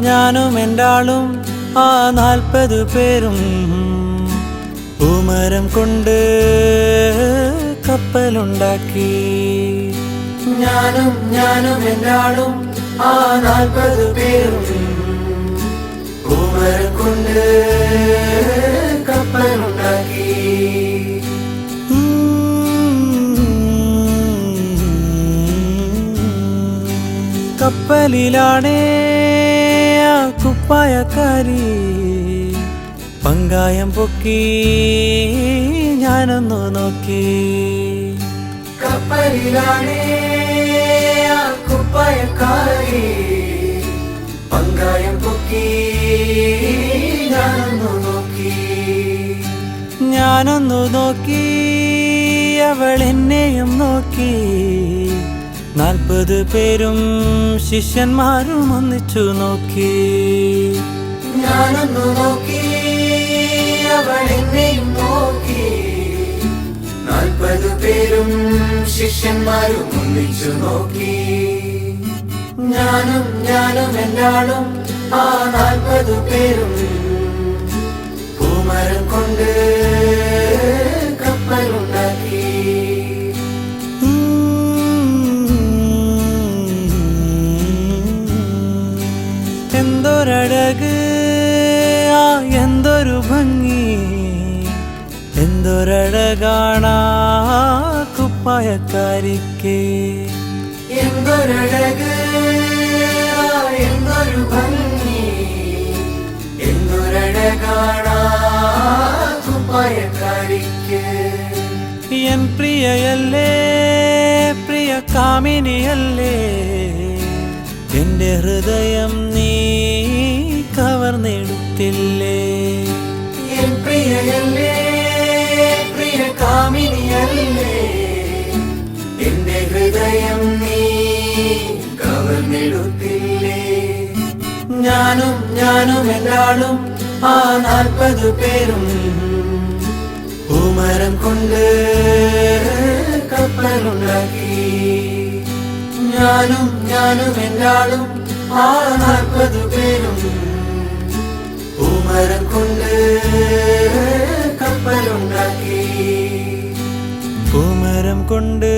ഞാനും എൻ്റാളും ആ 40 പേരും പൂമരം കൊണ്ട് കപ്പലുണ്ടാക്കി. ഞാനും എൻ്റാളും ആ 40 പേരും പൂമരം കൊണ്ട് കപ്പലുണ്ടാക്കി. കപ്പലിലാണേ ആ കുപ്പായക്കാരി പങ്കായം പൊക്കി ഞാനൊന്നു നോക്കി. കപ്പലിലാണേ ആ കുപ്പായക്കാരി പങ്കായം പൊക്കി ഞാനൊന്നു നോക്കി. അവൾ എന്നെയും നോക്കി. 40 പേരും ശിഷ്യന്മാരും ഒന്നിച്ചു നോക്കി. ഞാനൊന്നു നോക്കി. അവൾ എന്നെയും നോക്കി. 40 പേരും ശിഷ്യന്മാരും ഒന്നിച്ചു നോക്കി. ഞാനും എൻ്റാളും ആ 40 പേരും പൂമരം കൊണ്ട് കപ്പലുണ്ടാക്കി. എന്തൊരഴക് ആ എന്തൊരു ഭംഗി, എന്തൊരഴകാണാ കുപ്പായക്കാരിക്ക്. എന്തൊരഴക് എന്തൊരു ഭംഗി, എന്തൊരഴകാണാ കുപ്പായക്കാരിക്ക്. എൻ പ്രിയയല്ലേ, പ്രിയ കാമിനിയല്ലേ, എന്റെ ഹൃദയം നീ കവർന്നെടുത്തില്ലേ. എൻ പ്രിയയല്ലേ, പ്രിയ കാമിനിയല്ലേ, എന്റെ ഹൃദയം നീ കവർന്നെടുത്തില്ലേ. ഞാനും എൻ്റാളും ആ 40 പേരും പൂമരം കൊണ്ട് കപ്പലുണ്ടാക്കി. ഞാനും എൻ്റാളും ആ 40 പേരും പൂമരം കൊണ്ട് കപ്പലുണ്ടാക്കി. പൂമരം കൊണ്ട്